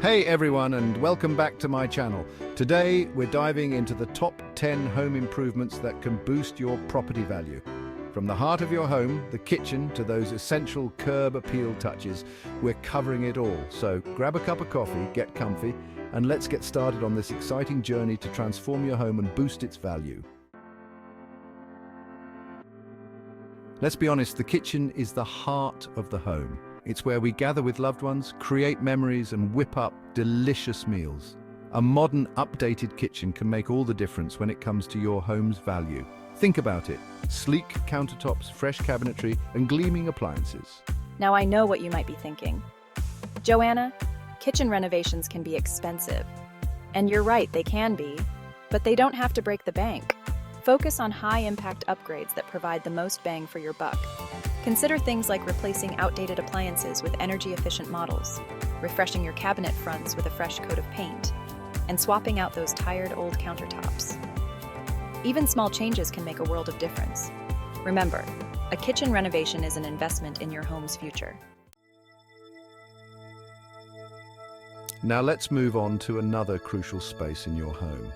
Hey everyone, and welcome back to my channel. Today we're diving into the top 10 home improvements that can boost your property value. From the heart of your home, the kitchen, to those essential curb appeal touches, we're covering it all. So grab a cup of coffee, get comfy, and let's get started on this exciting journey to transform your home and boost its value. Let's be honest, the kitchen is the heart of the home. It's where we gather with loved ones, create memories, and whip up delicious meals. A modern, updated kitchen can make all the difference when it comes to your home's value. Think about it: sleek countertops, fresh cabinetry, and gleaming appliances. Now I know what you might be thinking. Joanna, kitchen renovations can be expensive. And you're right, they can be, but they don't have to break the bank. Focus on high-impact upgrades that provide the most bang for your buck. Consider things like replacing outdated appliances with energy-efficient models, refreshing your cabinet fronts with a fresh coat of paint, and swapping out those tired old countertops. Even small changes can make a world of difference. Remember, a kitchen renovation is an investment in your home's future. Now let's move on to another crucial space in your home: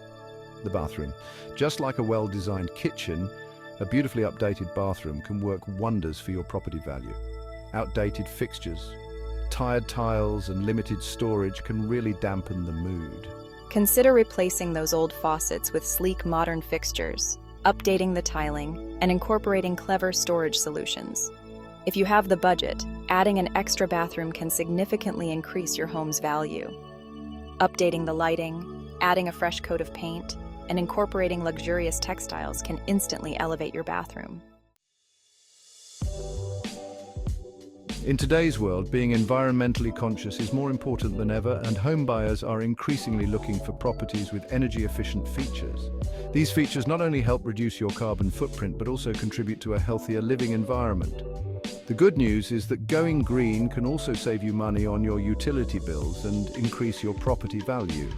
the bathroom. Just like a well-designed kitchen, a beautifully updated bathroom can work wonders for your property value. Outdated fixtures, tired tiles, and limited storage can really dampen the mood. Consider replacing those old faucets with sleek modern fixtures, updating the tiling, and incorporating clever storage solutions. If you have the budget, adding an extra bathroom can significantly increase your home's value. Updating the lighting, adding a fresh coat of paint, and incorporating luxurious textiles can instantly elevate your bathroom. In today's world, being environmentally conscious is more important than ever, and home buyers are increasingly looking for properties with energy-efficient features. These features not only help reduce your carbon footprint, but also contribute to a healthier living environment. The good news is that going green can also save you money on your utility bills and increase your property value.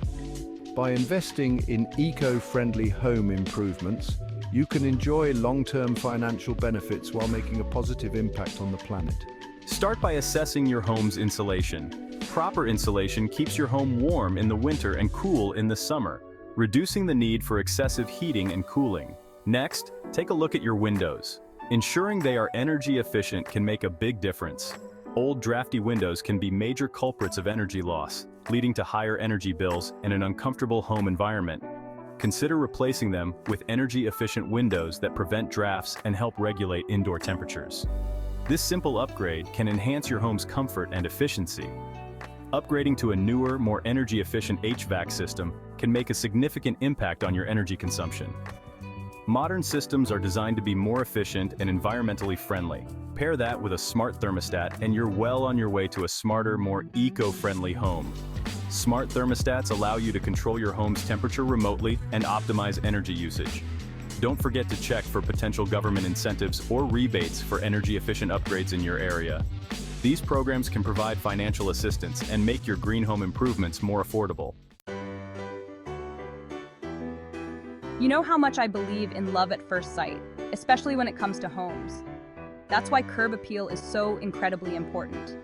By investing in eco-friendly home improvements, you can enjoy long-term financial benefits while making a positive impact on the planet. Start by assessing your home's insulation. Proper insulation keeps your home warm in the winter and cool in the summer, reducing the need for excessive heating and cooling. Next, take a look at your windows. Ensuring they are energy efficient can make a big difference. Old, drafty windows can be major culprits of energy loss, leading to higher energy bills and an uncomfortable home environment. Consider replacing them with energy-efficient windows that prevent drafts and help regulate indoor temperatures. This simple upgrade can enhance your home's comfort and efficiency. Upgrading to a newer, more energy-efficient HVAC system can make a significant impact on your energy consumption. Modern systems are designed to be more efficient and environmentally friendly. Pair that with a smart thermostat and you're well on your way to a smarter, more eco-friendly home. Smart thermostats allow you to control your home's temperature remotely and optimize energy usage. Don't forget to check for potential government incentives or rebates for energy-efficient upgrades in your area. These programs can provide financial assistance and make your green home improvements more affordable. You know how much I believe in love at first sight, especially when it comes to homes. That's why curb appeal is so incredibly important.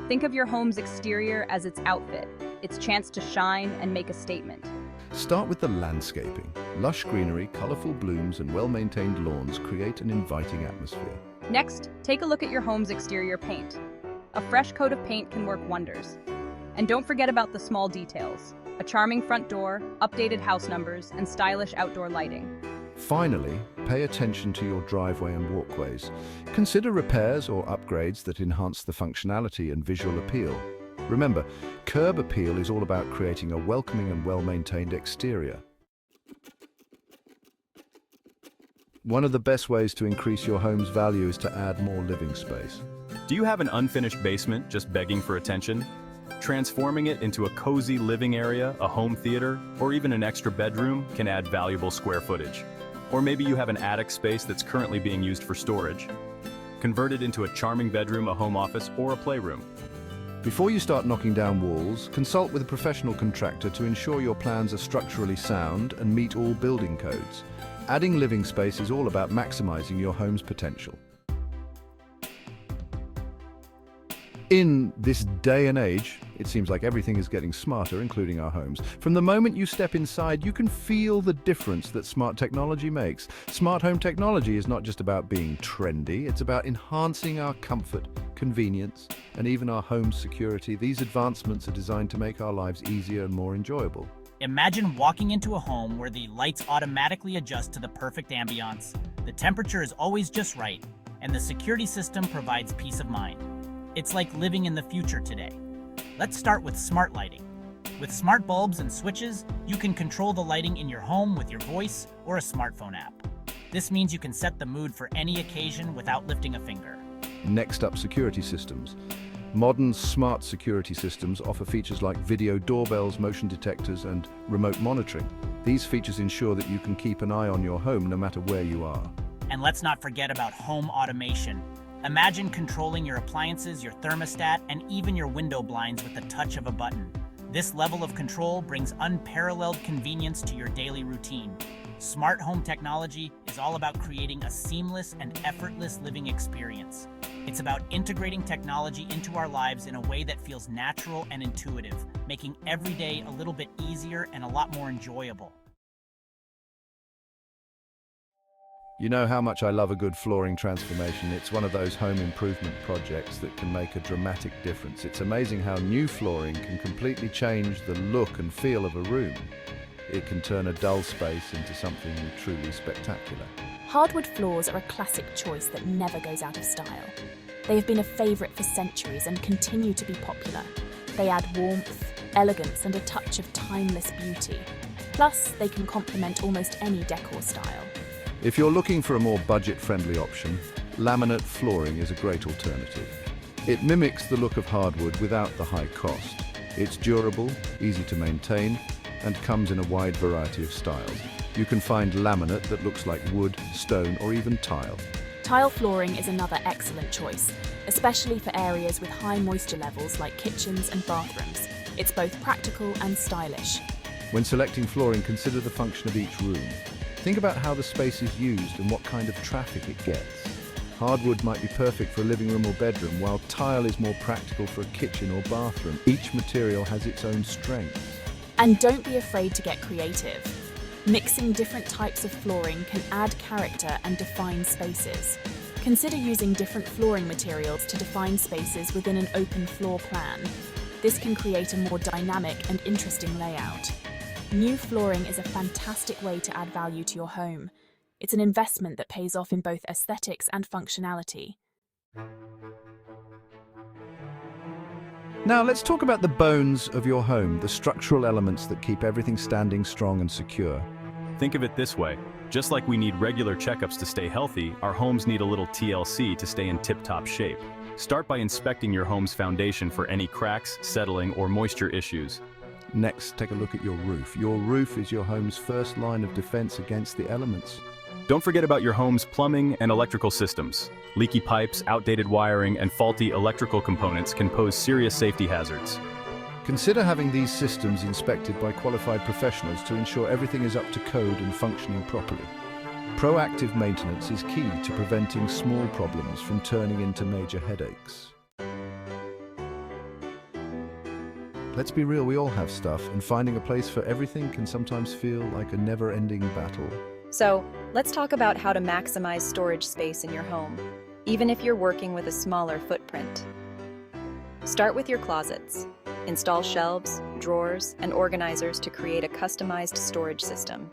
Think of your home's exterior as its outfit, its chance to shine and make a statement. Start with the landscaping. Lush greenery, colorful blooms, and well-maintained lawns create an inviting atmosphere. Next, take a look at your home's exterior paint. A fresh coat of paint can work wonders. And don't forget about the small details: a charming front door, updated house numbers, and stylish outdoor lighting. Finally, pay attention to your driveway and walkways. Consider repairs or upgrades that enhance the functionality and visual appeal. Remember, curb appeal is all about creating a welcoming and well-maintained exterior. One of the best ways to increase your home's value is to add more living space. Do you have an unfinished basement just begging for attention? Transforming it into a cozy living area, a home theater, or even an extra bedroom can add valuable square footage. Or maybe you have an attic space that's currently being used for storage. Convert it into a charming bedroom, a home office, or a playroom. Before you start knocking down walls, consult with a professional contractor to ensure your plans are structurally sound and meet all building codes. Adding living space is all about maximizing your home's potential. In this day and age, it seems like everything is getting smarter, including our homes. From the moment you step inside, you can feel the difference that smart technology makes. Smart home technology is not just about being trendy, it's about enhancing our comfort, convenience, and even our home security. These advancements are designed to make our lives easier and more enjoyable. Imagine walking into a home where the lights automatically adjust to the perfect ambiance, the temperature is always just right, and the security system provides peace of mind. It's like living in the future today. Let's start with smart lighting. With smart bulbs and switches, you can control the lighting in your home with your voice or a smartphone app. This means you can set the mood for any occasion without lifting a finger. Next up, security systems. Modern smart security systems offer features like video doorbells, motion detectors, and remote monitoring. These features ensure that you can keep an eye on your home no matter where you are. And let's not forget about home automation. Imagine controlling your appliances, your thermostat, and even your window blinds with the touch of a button. This level of control brings unparalleled convenience to your daily routine. Smart home technology is all about creating a seamless and effortless living experience. It's about integrating technology into our lives in a way that feels natural and intuitive, making every day a little bit easier and a lot more enjoyable. You know how much I love a good flooring transformation. It's one of those home improvement projects that can make a dramatic difference. It's amazing how new flooring can completely change the look and feel of a room. It can turn a dull space into something truly spectacular. Hardwood floors are a classic choice that never goes out of style. They have been a favourite for centuries and continue to be popular. They add warmth, elegance, and a touch of timeless beauty. Plus, they can complement almost any decor style. If you're looking for a more budget-friendly option, laminate flooring is a great alternative. It mimics the look of hardwood without the high cost. It's durable, easy to maintain, and comes in a wide variety of styles. You can find laminate that looks like wood, stone, or even tile. Tile flooring is another excellent choice, especially for areas with high moisture levels like kitchens and bathrooms. It's both practical and stylish. When selecting flooring, consider the function of each room. Think about how the space is used and what kind of traffic it gets. Hardwood might be perfect for a living room or bedroom, while tile is more practical for a kitchen or bathroom. Each material has its own strengths. And don't be afraid to get creative. Mixing different types of flooring can add character and define spaces. Consider using different flooring materials to define spaces within an open floor plan. This can create a more dynamic and interesting layout. New flooring is a fantastic way to add value to your home. It's an investment that pays off in both aesthetics and functionality. Now let's talk about the bones of your home, the structural elements that keep everything standing strong and secure. Think of it this way. Just like we need regular checkups to stay healthy, our homes need a little TLC to stay in tip-top shape. Start by inspecting your home's foundation for any cracks, settling, or moisture issues. Next, take a look at your roof. Your roof is your home's first line of defense against the elements. Don't forget about your home's plumbing and electrical systems. Leaky pipes, outdated wiring, and faulty electrical components can pose serious safety hazards. Consider having these systems inspected by qualified professionals to ensure everything is up to code and functioning properly. Proactive maintenance is key to preventing small problems from turning into major headaches. Let's be real, we all have stuff, and finding a place for everything can sometimes feel like a never-ending battle. So, let's talk about how to maximize storage space in your home, even if you're working with a smaller footprint. Start with your closets. Install shelves, drawers, and organizers to create a customized storage system.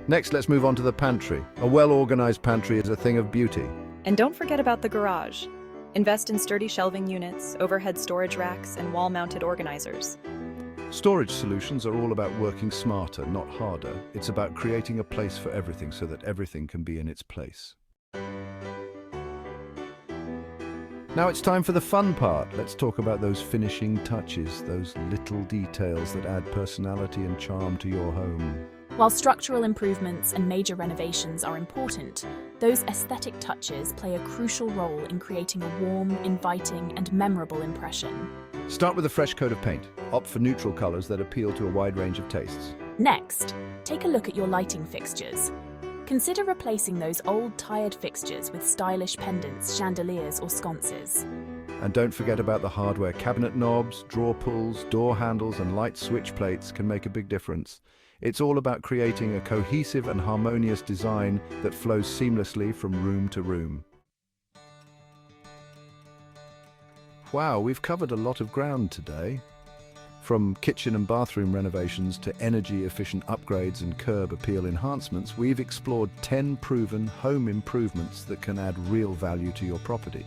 Next, let's move on to the pantry. A well-organized pantry is a thing of beauty. And don't forget about the garage. Invest in sturdy shelving units, overhead storage racks, and wall-mounted organizers. Storage solutions are all about working smarter, not harder. It's about creating a place for everything so that everything can be in its place. Now it's time for the fun part. Let's talk about those finishing touches, those little details that add personality and charm to your home. While structural improvements and major renovations are important, those aesthetic touches play a crucial role in creating a warm, inviting, and memorable impression. Start with a fresh coat of paint. Opt for neutral colors that appeal to a wide range of tastes. Next, take a look at your lighting fixtures. Consider replacing those old, tired fixtures with stylish pendants, chandeliers, or sconces. And don't forget about the hardware. Cabinet knobs, drawer pulls, door handles, and light switch plates can make a big difference. It's all about creating a cohesive and harmonious design that flows seamlessly from room to room. Wow, we've covered a lot of ground today. From kitchen and bathroom renovations to energy-efficient upgrades and curb appeal enhancements, we've explored 10 proven home improvements that can add real value to your property.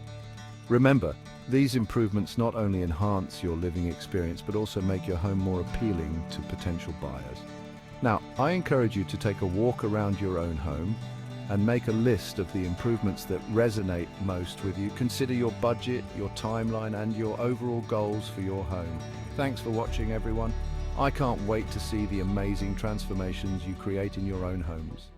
Remember, these improvements not only enhance your living experience, but also make your home more appealing to potential buyers. Now, I encourage you to take a walk around your own home and make a list of the improvements that resonate most with you. Consider your budget, your timeline, and your overall goals for your home. Thanks for watching, everyone. I can't wait to see the amazing transformations you create in your own homes.